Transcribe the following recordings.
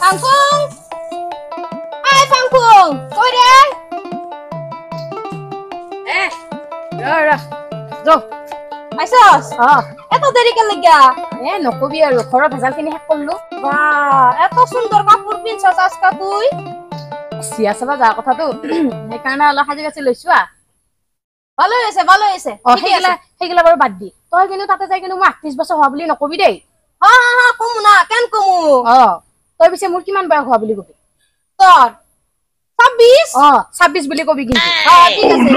Pangkung. Hai Pangkung. Koi deh. Rồi rồi Aisos. Eto deri ke lega. নকবি আৰু ঘৰৰ ভেজালখিনি শেষ কৰিলো Wah, eto sundor kapur pinchas aska tui. Chia চাবা যোৱা কথাটো সেইকাৰণে অলপ সাজি কাচি লৈছো ভালো হইছে সেইগিলা বাৰু বাদ দি তই কিন্তু তাতে যাই কিন্তু মই 38 বছৰ হোৱা বুলি নকবি দেই হা কমু না কেন কমু তই পিছে মোৰ কিমান বয়স হোৱা বুলি কবি তোর 26 26 বুলি কবি কিন্তু ঠিক আছে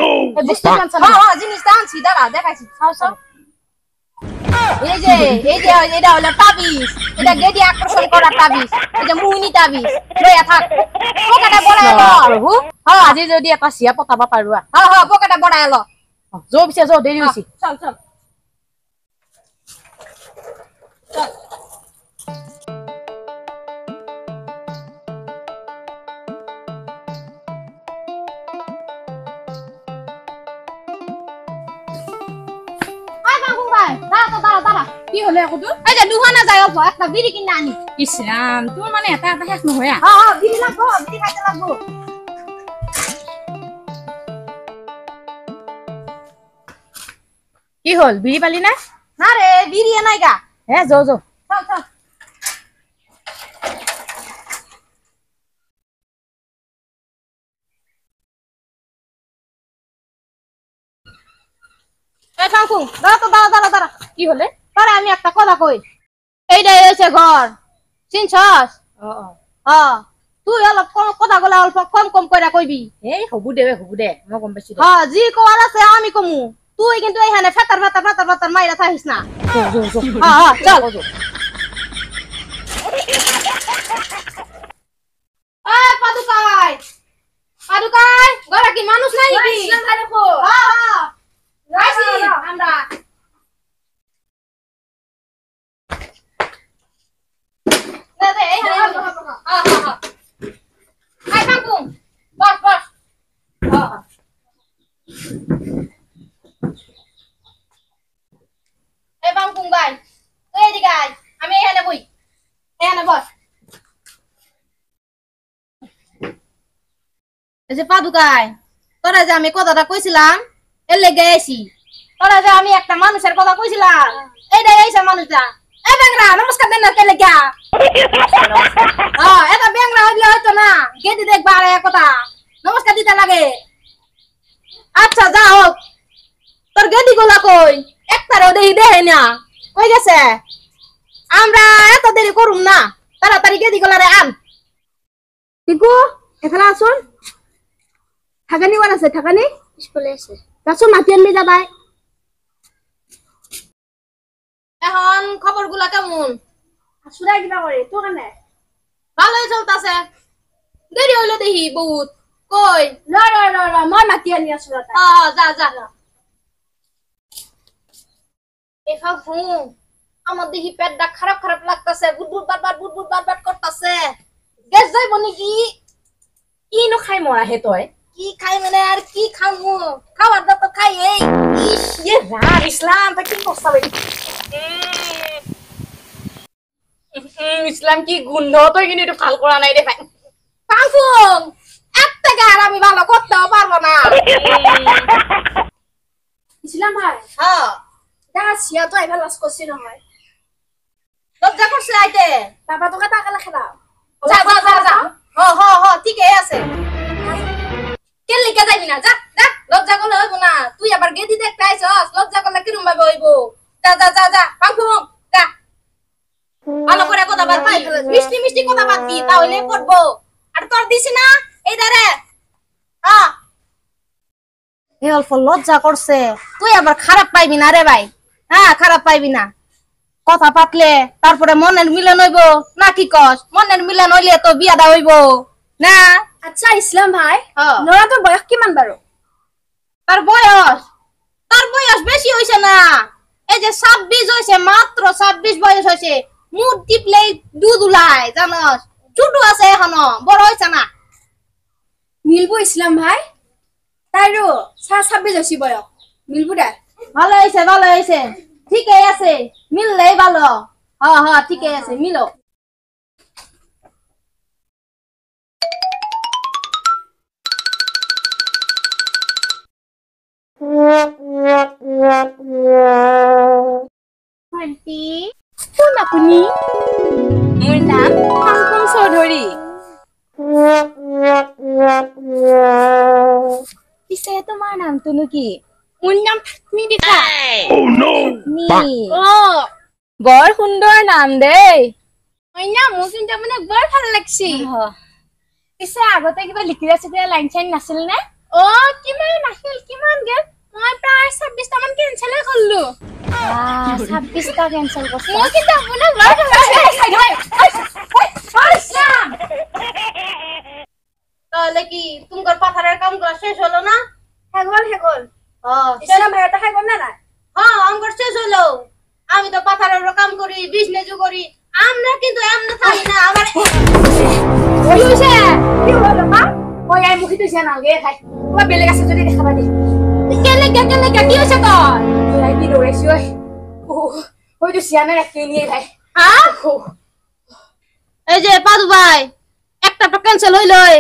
বস্তু টেনচন জিনিস আনছি দাঁড়া দেখাইছি চাও এই যে এটা হলো তাবিজ এটা গেদি আকর্ষণ করা তাবিজ এটা মুইনি তাবিজ লইয়া থাক পোকাটা বড়ায় ল প্রভু আজি যদি এটা চিয়া পতাবা পাৰো পোকাটা বড়ায় ল যো পিছে যো দেৰি হৈছে চল দাঁড়া কি হলে আকৌ তোৰ এই যে দুহানা যায় অল্প একটা বিড়ি কিনে আনি ইছৰাম তোৰ মানে এটা শেষ নহয় বিড়ি লাগবো বিড়ি খাইতে লাগবো কি হল বিড়ি পালি না না রে বিড়ি নাই গা যো চল এই ফাঙ্কু দাঁড়া কি হলে তোরে আমি একটা কথা কই এইটাই হইছে ঘর চিনছস তুই অলপ কথা গলা অল্প কম কইরা কইবি এই হবু দে মই গম পাইছি জি কোয়ার আছে আমি কমু তুই কিন্তু এইখানে ফেতার মাইরা থাকিস না চল পাদুকাই ঘরে কি মানুষ নাই নাকি আমরা দে আই কাকুম বস এই বাঙ্কুম ভাই তুই এদিকে আয় আমি এখানে বই এখানে বস এই যে পাদুকাই তোরা যে আমি কথাটা কইছিলাম এর লেগে আইছি তোরা যে আমি একটা মানুষের কথা কইছিলাম এইটাই আইছে মানুষটা এ বেংরা নমস্কার দেন না কে লেগা এটা বেংরা হইলে হয়তো না গেদি দেখবা আর কথা নমস্কার দিতে লাগে আচ্ছা যা হোক তোর গেদি গোলা কই একটারও দেহে না কই গেছে আমরা এত দেরি করুম না তাড়াতাড়ি গেদি গোলা রে আন টিকু এখানে আসুন থাকানি ওয়ান আছে থাকানি স্কুলে আছে তাছো মাতি আনবি যাবাই এখন খবরগুলা কেমন আসুরা কিবা করে তো কেনে ভালোই চলতাছে দেরি হইলো দেখি বহুত কই র মই মাতি আনি আসুরা যা এখা ঘুম আমার দেখি পেটটা খারাপ লাগতাছে বুদবুদ বারবার করতাছে গ্যাস যাইব নাকি কি নো খাই মৰা হে তই কি খাই মানে আর কি খামু খাওয়ার দাও তো খাই এই ইস ইয়ে রাম ইসলাম তা কি করছাবে ইসলাম কি গুন্ধ তই কিন্তু এটা ভাল করা নাই রে ভাই পাঁচুং একটা গার আমি ভালো করতেও পারবো না ইসলাম ভাই দেখা সিয়া তো এবার লাস করছি নহয় লজ্জা করছে আইতে বাবা তোকে টাকা খেলাও যা ঠিকই আছে কেন লিখে যাবি না যা লজ্জা করলে হইব না তুই আবার গেদি দেখতে আইছস লজ্জা করলে কিরম ভাবে হইব যা পাঁচুং যা ভালো করে কথা বাদ পাই মিষ্টি কথা বাদ দি তাহলে পড়বো আর তোর দিছি না এই দারে এ অল্প লজ্জা করছে তুই আবার খারাপ পাইবি না রে ভাই খারাপ পাইবি না কথা পাতলে তারপরে মনের মিলন হইব না কি কস মনের মিলন হইলে তো বিয়াদা হইব না আচ্ছা ইসলাম ভাই নরা তোর বয়স কিমান বারো তার বয়স বেশি হইছে না এই যে 26 হইছে মাত্র 26 বয়স হইছে মুখ টিপলেই দুধ উলায় জানস ছোট আছে এখনো বড় হইছে না মিলবো ইসলাম ভাই তাইরো 26 হইছে বয়স মিলবো দা ভালো হইছে ঠিকই আছে মিললেই ভালো ঠিকই আছে মিলো আন্টি কোন আপুনি মোৰ নাম ফাংফুং চৌধুৰী পিছে তোমাৰ নামটোনো কি মোৰ নাম ফাকনি দেখা বৰ সুন্দৰ নাম দেই মইনা মোৰ কিন্তু মানে বৰ ভাল লাগছি পিছে আগতে কিবা লিখিলা চিখিলা লাইন চাইন নাছিল নে কিমান নাছিল কিমান গেল মই প্ৰায় 26টা মান কেনসেল কৰিলো 26টা কেনসেল কৰিছো মই কিন্তু আপোনাৰ বৰ ভাল লাগছে তাহলে কি তোমার পাথারের কাম করা শেষ হলো না? হেগল ইসলাম ভাইটা হেগল না না হ্যাঁ আমার শেষ হলো আমি তো পাথারের কাম করি বিজনেসও করি আমরা কিন্তু এমন থাকি না আমার কি হলো মা ওই আই মুখি তো জানা গে ভাই তোমার বেলে গাছে যদি দেখাবা দি কেলে কি হইছে তোর তুই কি দৌড়াইছি ওই তো সিয়ানা রাখতে নিয়ে ভাই হ্যাঁ এই যে পাদু ভাই একটা তো ক্যান্সেল হইলই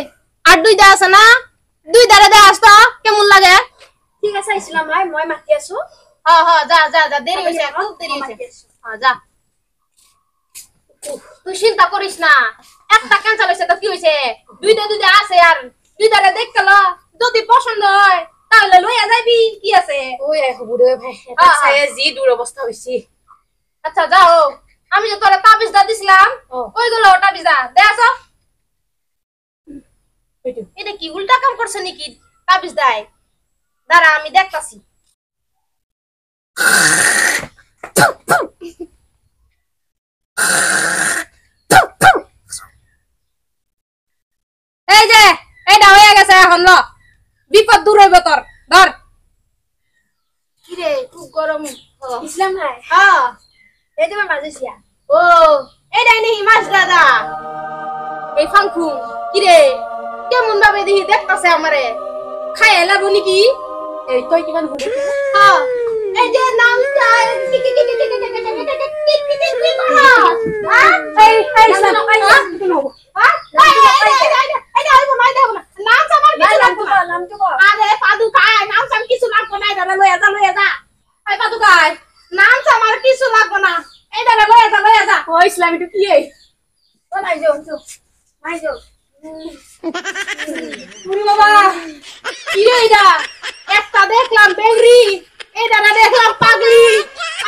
আর দুইটা আছে না দুইটারে দে আসতো কেমন লাগে ঠিক আছে ইসলাম ভাই মই মাতি আছো হ্যাঁ যা দেরি হইছে খুব দেরি হইছে হ্যাঁ যা তুই চিন্তা করিস না একটা ক্যান্সেল হইছে তো কি হইছে দুইটা আছে আর দুইটারে দেখলো যদি পছন্দ হয় তাহলে লইয়া যাবি কি আছে ওই আই হবুরে ভাই এটা ছায়া জি দূর অবস্থা হইছি আচ্ছা যাও আমি যে তোরে তাবিজ দা দিছিলাম ওইগুলো তাবিজ দা দে আসো এটা কি উল্টা কাম করছে নাকি তাবিজ দাই দাঁড়া আমি দেখতাছি এই যে এইটা হয়ে গেছে এখন ল বিপদ দূর হইব তোর ধর কি রে খুব গরম ইসলাম ভাই হ্যাঁ এই তোমার মাঝেছিয়া ও এইটাই নেই মাছ দাদা এই ফাংফুং কি রে কেমন ভাবে দেখি দেখতাছে আমারে খাই এলাবো নাকি এই তুই কিমান ঘুরে হ্যাঁ এই যে নাম চাই ইসলামিটো কি বাবা কি রে এটা একটা দেখলাম বেগরি এটা দেখলাম পাগলি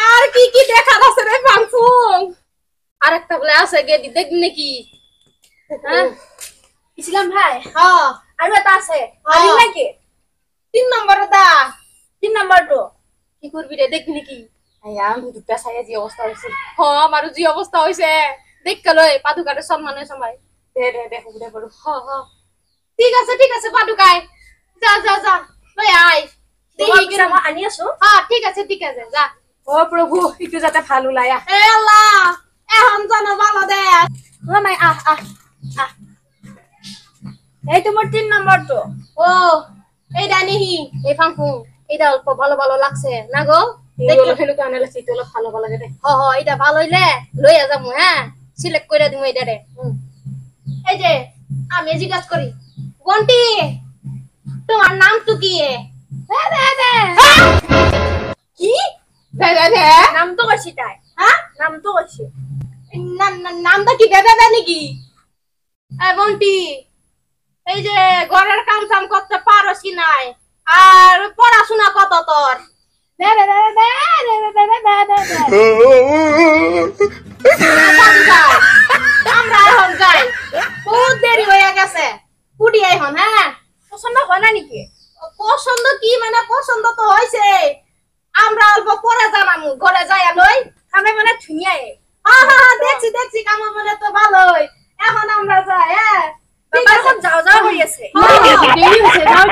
আর কি দেখা যাচ্ছে রে ফাংফুং আর একটা বলে আছে গেদি দেখবি নাকি হ্যাঁ ইসলাম ভাই হ্যাঁ আর এটা আছে আমি নাকি 3 নম্বর দা 3 নাম্বারটো কি করবি রে দেখবি নাকি আয়া আমি দুটা ছায়া জি অবস্থা হইছে আমারও জি অবস্থা হইছে দেখকে লই পাদুকারে সম্মানের সময় দে হুবুরে বড় ঠিক আছে পাদুকাই যা লই আই দেখি কি আমি আনি আছো হ্যাঁ ঠিক আছে যা ও প্রভু একটু যাতে ভালো লায়া এ আল্লাহ এখন জানো ভালো দে ও মাই এই তোমার 3 নাম্বারটো ও এইটা নিহি এই ফাংফুং এইটা অল্প ভালো লাগছে না গো দেখো হেলো কানে লাগছে তো ভালো লাগে দে এটা ভালো হইলে লইয়া যামু হ্যাঁ সিলেক্ট কইরা দিমু এইটারে এই যে আমি জিজ্ঞাসা করি বন্টি তোমার নাম তো কি কি দে নাম তো কইছি তাই হ্যাঁ নাম তো কইছি নামটা কি দাদা নাকি বন্টি এই যে ঘরের কাম কাম করতে পারোস কি নাই আর পড়াশোনা কত তোর আমরা এখন যাই বহুত দেরি হয়ে গেছে উঠি এখন হ্যাঁ পছন্দ হয় না নাকি পছন্দ কি মানে পছন্দ তো হয়েছে আমরা অল্প পরে জানামু ঘরে যাই লই আমি মানে ধুনিয়াই হ্যাঁ দেখছি কাম বলে তো ভালোই এখন আমরা যাই হ্যাঁ বাবা সব যাও হই আছে দেরি হইছে যাও